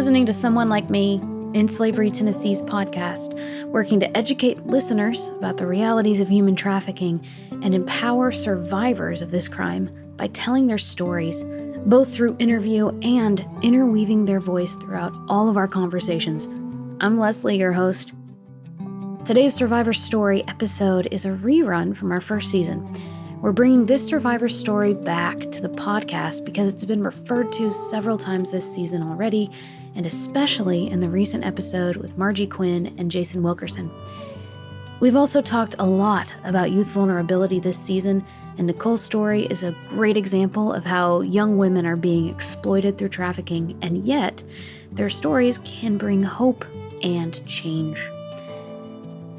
listening to Someone Like Me, In Slavery Tennessee's podcast, working to educate listeners about the realities of human trafficking and empower survivors of this crime by telling their stories, both through interview and interweaving their voice throughout all of our conversations. I'm Leslie, your host. Today's Survivor Story episode is a rerun from our first season. We're bringing this survivor story back to the podcast because it's been referred to several times this season already, and especially in the recent episode with Margie, Quin, and Jason Wilkerson. We've also talked a lot about youth vulnerability this season, and Nicole's story is a great example of how young women are being exploited through trafficking, and yet their stories can bring hope and change.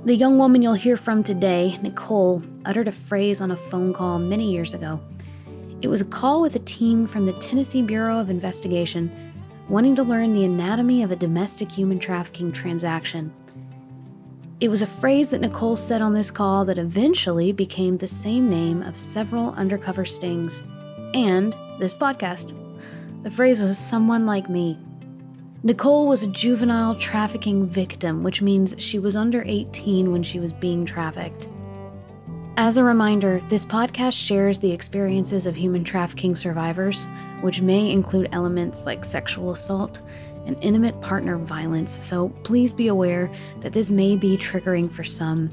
The young woman you'll hear from today, Nicole, uttered a phrase on a phone call many years ago. It was a call with a team from the Tennessee Bureau of Investigation wanting to learn the anatomy of a domestic human trafficking transaction. It was a phrase that Nicole said on this call that eventually became the same name of several undercover stings and this podcast. The phrase was "someone like me." Nicole was a juvenile trafficking victim, which means she was under 18 when she was being trafficked. As a reminder, this podcast shares the experiences of human trafficking survivors, which may include elements like sexual assault and intimate partner violence, so please be aware that this may be triggering for some,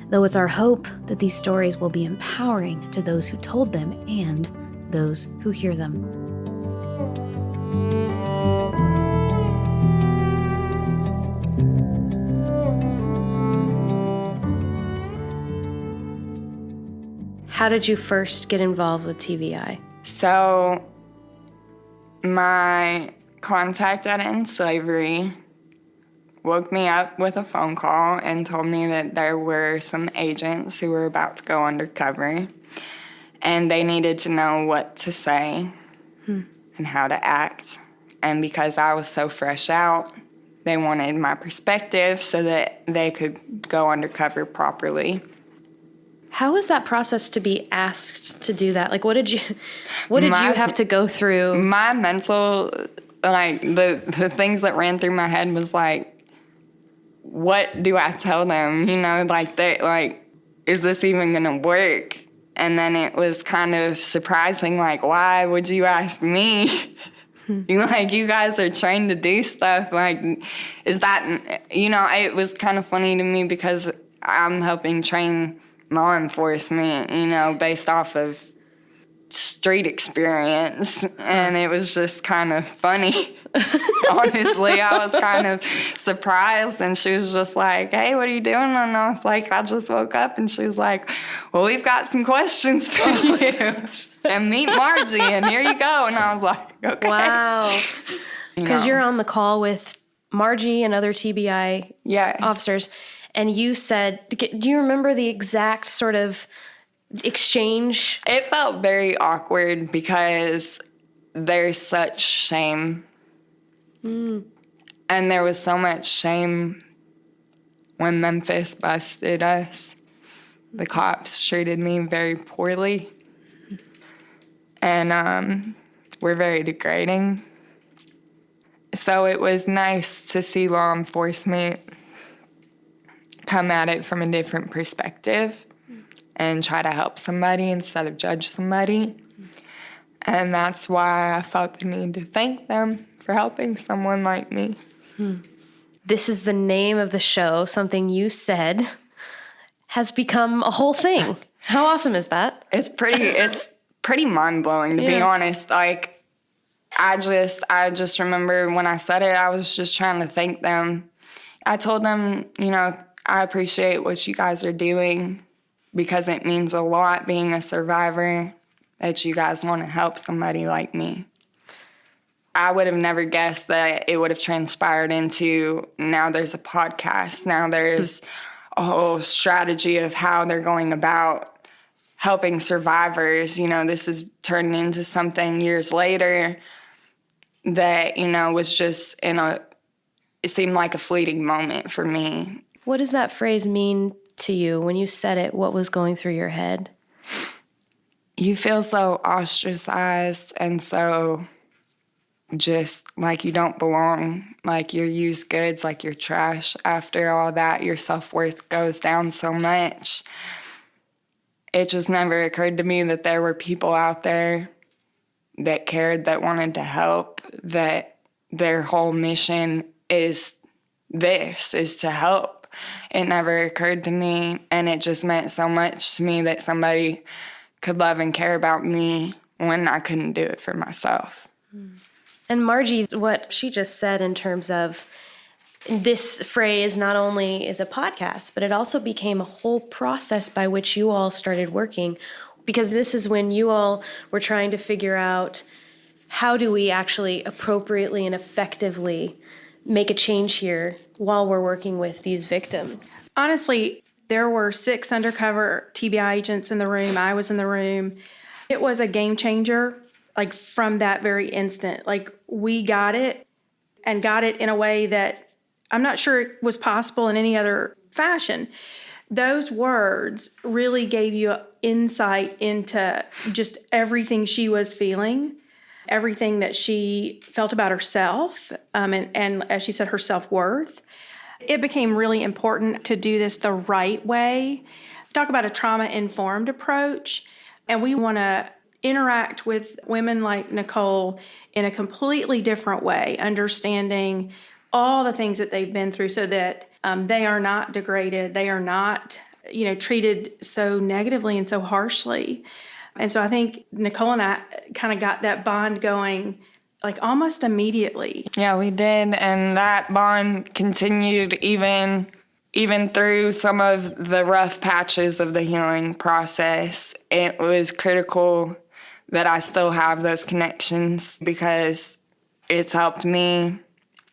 though it's our hope that these stories will be empowering to those who told them and those who hear them. How did you first get involved with TVI? So, my contact at In Slavery woke me up with a phone call and told me that there were some agents who were about to go undercover, and they needed to know what to say and how to act. And because I was so fresh out, they wanted my perspective so that they could go undercover properly. How was that process to be asked to do that? Like, what did you have to go through? My mental, like, the things that ran through my head was like, what do I tell them? You know, is this even gonna work? And then it was kind of surprising, like, why would you ask me? You guys are trained to do stuff. Like, is that, it was kind of funny to me because I'm helping train law enforcement, based off of street experience. And it was just kind of funny. Honestly, I was kind of surprised. And she was just like, hey, what are you doing? And I was like, I just woke up. And she was like, well, we've got some questions for you. And meet Margie, and here you go. And I was like, okay. Wow. Because you're on the call with Margie and other TBI officers. And you said, do you remember the exact sort of exchange? It felt very awkward because there's such shame. And there was so much shame when Memphis busted us. The cops treated me very poorly. And were very degrading. So it was nice to see law enforcement come at it from a different perspective and try to help somebody instead of judge somebody. And that's why I felt the need to thank them for helping someone like me. This is the name of the show. Something you said has become a whole thing. How awesome is that? It's pretty mind-blowing, to be honest. Like, I just remember when I said it, I was just trying to thank them. I told them, I appreciate what you guys are doing because it means a lot being a survivor that you guys want to help somebody like me. I would have never guessed that it would have transpired into now there's a podcast, now there's a whole strategy of how they're going about helping survivors. This is turning into something years later that, was just it seemed like a fleeting moment for me. What does that phrase mean to you? When you said it, what was going through your head? You feel so ostracized and so just like you don't belong, like you're used goods, like you're trash. After all that, your self-worth goes down so much. It just never occurred to me that there were people out there that cared, that wanted to help, that their whole mission is to help. It never occurred to me, and it just meant so much to me that somebody could love and care about me when I couldn't do it for myself. And Margie, what she just said in terms of this phrase not only is a podcast, but it also became a whole process by which you all started working, because this is when you all were trying to figure out how do we actually appropriately and effectively make a change here while we're working with these victims. Honestly, there were 6 undercover TBI agents in the room. I was in the room. It was a game changer, like from that very instant. Like we got it, and got it in a way that I'm not sure it was possible in any other fashion. Those words really gave you insight into just everything she was feeling, everything that she felt about herself, and as she said, her self-worth. It became really important to do this the right way. Talk about a trauma-informed approach, and we want to interact with women like Nicole in a completely different way, understanding all the things that they've been through so that they are not degraded, they are not, treated so negatively and so harshly. And so I think Nicole and I kind of got that bond going like almost immediately. Yeah, we did, and that bond continued even through some of the rough patches of the healing process. It was critical that I still have those connections because it's helped me,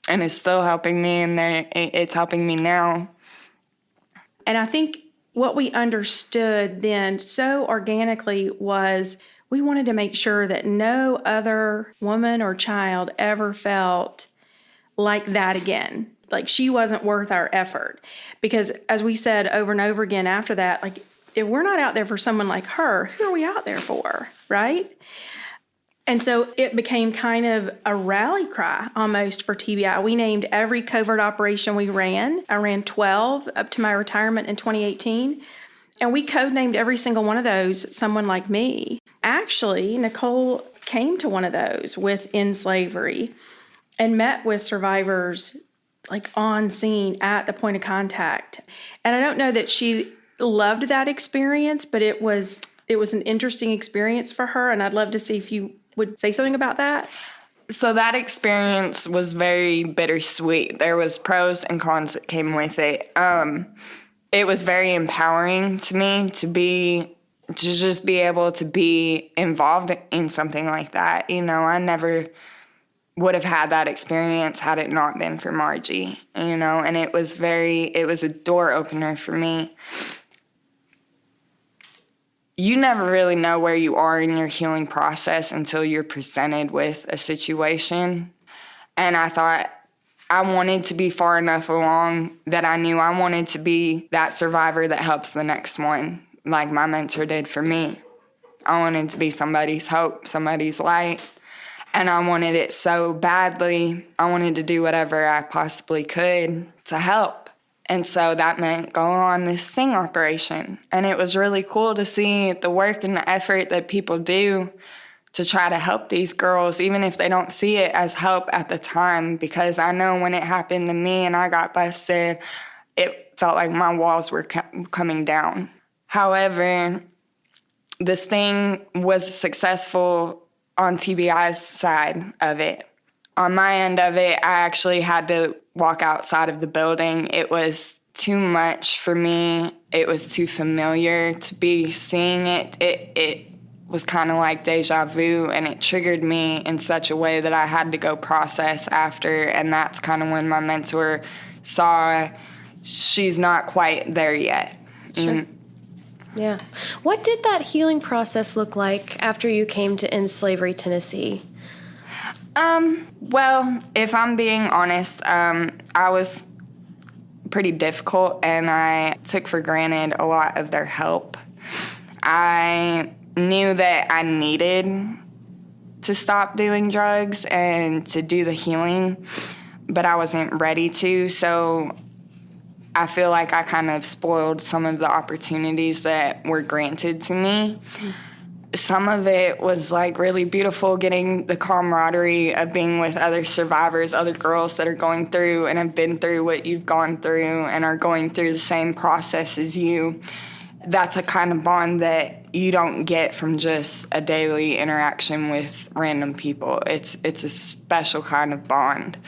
and it's still helping me, and it's helping me now. And I think what we understood then so organically was we wanted to make sure that no other woman or child ever felt like that again. Like she wasn't worth our effort. Because as we said over and over again after that, like if we're not out there for someone like her, who are we out there for, right? And so it became kind of a rally cry almost for TBI. We named every covert operation we ran. I ran 12 up to my retirement in 2018. And we codenamed every single one of those someone like me. Actually, Nicole came to one of those within slavery and met with survivors like on scene at the point of contact. And I don't know that she loved that experience, but it was an interesting experience for her. And I'd love to see if you would say something about that. So that experience was very bittersweet. There was pros and cons that came with it. It was very empowering to me to just be able to be involved in something like that. I never would have had that experience had it not been for Margie, and it was a door opener for me. You never really know where you are in your healing process until you're presented with a situation. And I thought I wanted to be far enough along that I knew I wanted to be that survivor that helps the next one, like my mentor did for me. I wanted to be somebody's hope, somebody's light. And I wanted it so badly. I wanted to do whatever I possibly could to help. And so that meant going on this sting operation. And it was really cool to see the work and the effort that people do to try to help these girls, even if they don't see it as help at the time. Because I know when it happened to me and I got busted, it felt like my walls were coming down. However, the sting was successful on TBI's side of it. On my end of it, I actually had to walk outside of the building. It was too much for me. It was too familiar to be seeing it. It was kind of like deja vu, and it triggered me in such a way that I had to go process after, and that's kind of when my mentor saw she's not quite there yet. Sure. Yeah. What did that healing process look like after you came to End Slavery Tennessee? Well, if I'm being honest, I was pretty difficult, and I took for granted a lot of their help. I knew that I needed to stop doing drugs and to do the healing, but I wasn't ready to. So I feel like I kind of spoiled some of the opportunities that were granted to me. Some of it was like really beautiful, getting the camaraderie of being with other survivors, other girls that are going through and have been through what you've gone through and are going through the same process as you. That's a kind of bond that you don't get from just a daily interaction with random people. It's a special kind of bond.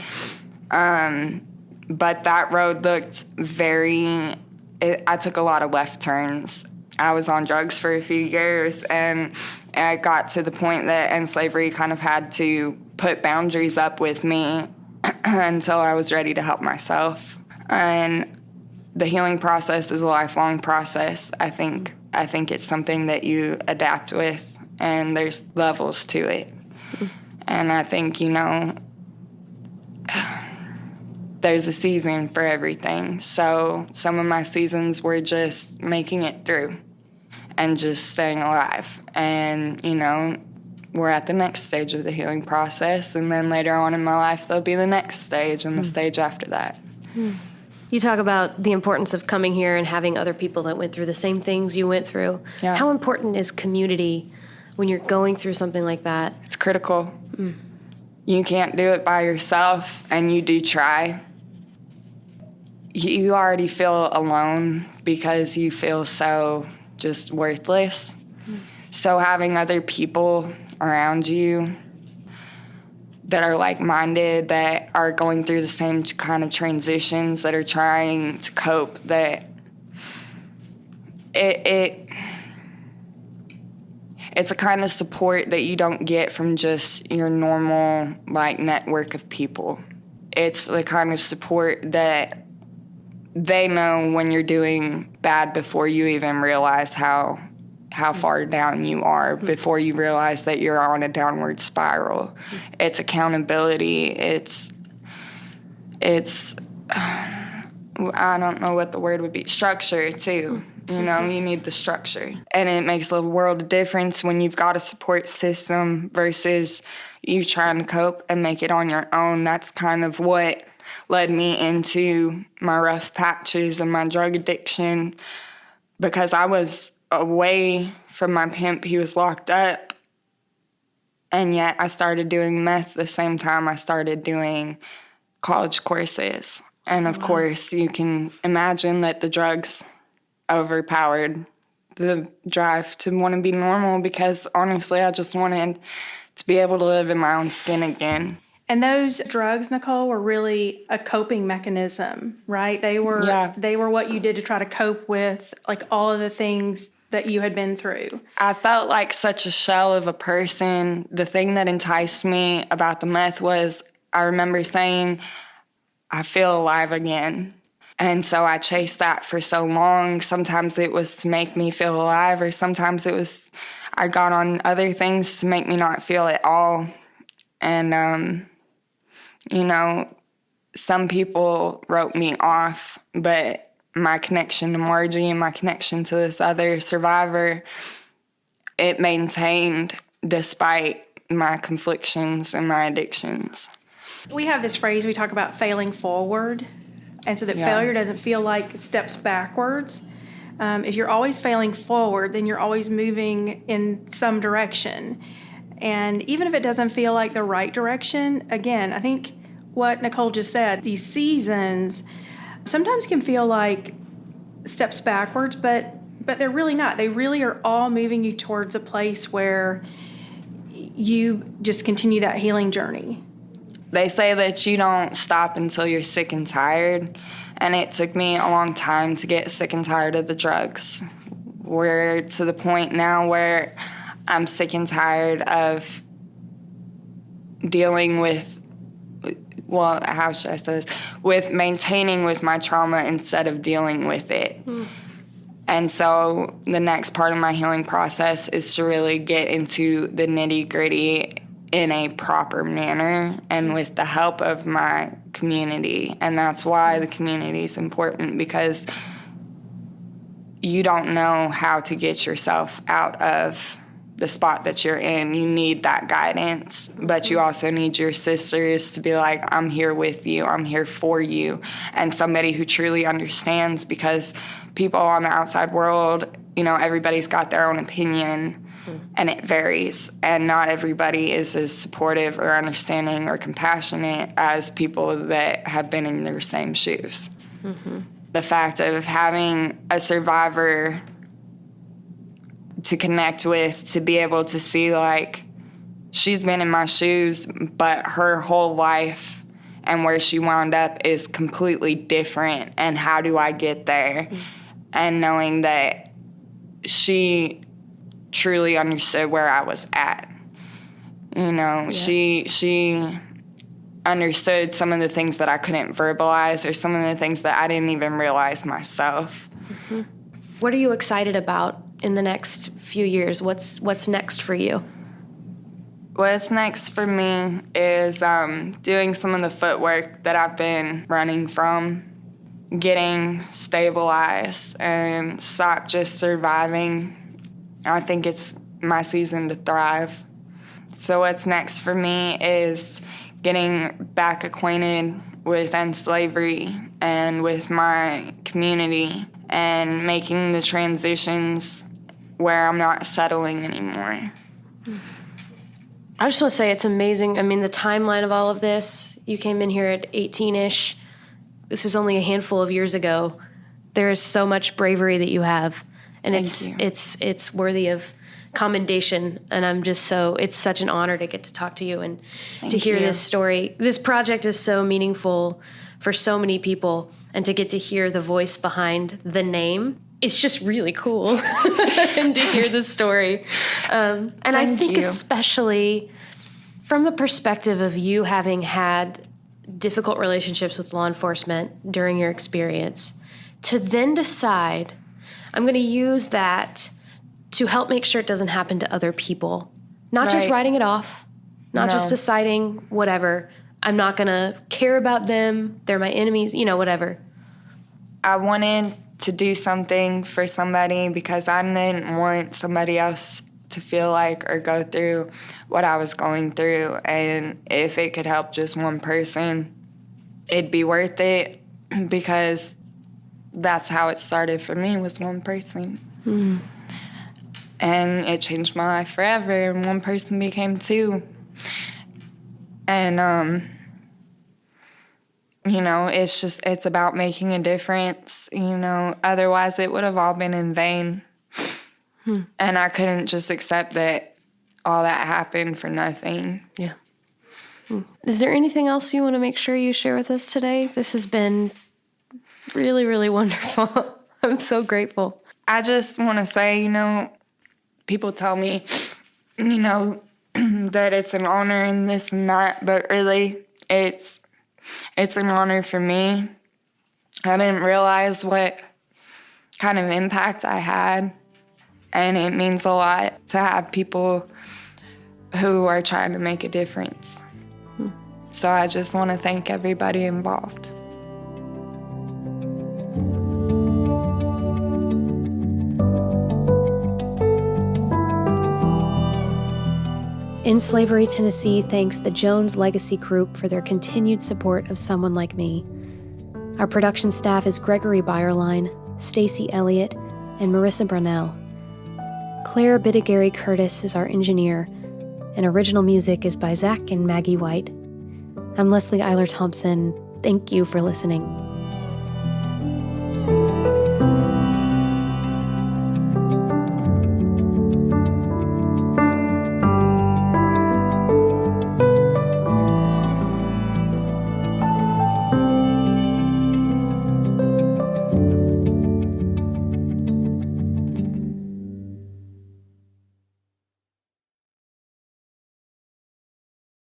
But that road looked I took a lot of left turns. I was on drugs for a few years, and I got to the point that end slavery kind of had to put boundaries up with me until I was ready to help myself. And the healing process is a lifelong process. I think it's something that you adapt with, and there's levels to it. And I think, there's a season for everything. So some of my seasons were just making it through and just staying alive. And, we're at the next stage of the healing process. And then later on in my life, there'll be the next stage and the stage after that. You talk about the importance of coming here and having other people that went through the same things you went through. Yeah. How important is community when you're going through something like that? It's critical. You can't do it by yourself, and you do try. You already feel alone because you feel so just worthless. So having other people around you that are like-minded, that are going through the same kind of transitions, that are trying to cope, that it's a kind of support that you don't get from just your normal, network of people. It's the kind of support that they know when you're doing bad before you even realize how far down you are, before you realize that you're on a downward spiral. It's accountability. It's I don't know what the word would be. Structure, too. You need the structure. And it makes a world of difference when you've got a support system versus you trying to cope and make it on your own. That's kind of what led me into my rough patches and my drug addiction, because I was away from my pimp. He was locked up, and yet I started doing meth the same time I started doing college courses. And of course, you can imagine that the drugs overpowered the drive to want to be normal, because honestly, I just wanted to be able to live in my own skin again. And those drugs, Nicole, were really a coping mechanism, right? They were what you did to try to cope with all of the things that you had been through. I felt like such a shell of a person. The thing that enticed me about the meth was, I remember saying, I feel alive again. And so I chased that for so long. Sometimes it was to make me feel alive, or sometimes it was I got on other things to make me not feel at all. And, some people wrote me off, but my connection to Margie and my connection to this other survivor, it maintained despite my conflictions and my addictions. We have this phrase, we talk about failing forward, and so that failure doesn't feel like steps backwards. If you're always failing forward, then you're always moving in some direction. And even if it doesn't feel like the right direction, again, I think what Nicole just said, these seasons sometimes can feel like steps backwards, but they're really not. They really are all moving you towards a place where you just continue that healing journey. They say that you don't stop until you're sick and tired, and it took me a long time to get sick and tired of the drugs. We're to the point now where I'm sick and tired of dealing with, how should I say this? With maintaining with my trauma instead of dealing with it. And so the next part of my healing process is to really get into the nitty-gritty in a proper manner and with the help of my community. And that's why the community is important, because you don't know how to get yourself out of the spot that you're in. You need that guidance, but you also need your sisters to be like, I'm here with you, I'm here for you, and somebody who truly understands, because people on the outside world, everybody's got their own opinion, and it varies, and not everybody is as supportive or understanding or compassionate as people that have been in their same shoes. Mm-hmm. The fact of having a survivor to connect with, to be able to see, like, she's been in my shoes, but her whole life and where she wound up is completely different, and how do I get there? Mm-hmm. And knowing that she truly understood where I was at. She understood some of the things that I couldn't verbalize, or some of the things that I didn't even realize myself. Mm-hmm. What are you excited about in the next few years? What's next for you? What's next for me is doing some of the footwork that I've been running from, getting stabilized and stop just surviving. I think it's my season to thrive. So what's next for me is getting back acquainted with end slavery and with my community, and making the transitions where I'm not settling anymore. I just want to say it's amazing. I mean, the timeline of all of this, you came in here at 18-ish. This was only a handful of years ago. There is so much bravery that you have, and it's worthy of commendation. And it's such an honor to get to talk to you and to hear this story. This project is so meaningful for so many people, and to get to hear the voice behind the name, it's just really cool. And to hear the story. And I think especially from the perspective of you having had difficult relationships with law enforcement during your experience, to then decide, I'm going to use that to help make sure it doesn't happen to other people. Not just writing it off, not just deciding whatever, I'm not going to care about them, they're my enemies, whatever. I wanted to do something for somebody because I didn't want somebody else to feel like or go through what I was going through. And if it could help just one person, it'd be worth it, because that's how it started for me, was one person. Mm. And it changed my life forever, and one person became two. And, it's about making a difference, otherwise it would have all been in vain. And I couldn't just accept that all that happened for nothing. Yeah. Is there anything else you want to make sure you share with us today? This has been really, really wonderful. I'm so grateful. I just want to say, people tell me, that it's an honor and this and that, but really, it's an honor for me. I didn't realize what kind of impact I had, and it means a lot to have people who are trying to make a difference. So I just want to thank everybody involved. In Slavery, Tennessee thanks the Jones Legacy Group for their continued support of Someone Like Me. Our production staff is Gregory Byerline, Stacy Elliott, and Marissa Brownell. Claire Bidigary Curtis is our engineer, and original music is by Zach and Maggie White. I'm Leslie Eiler Thompson. Thank you for listening.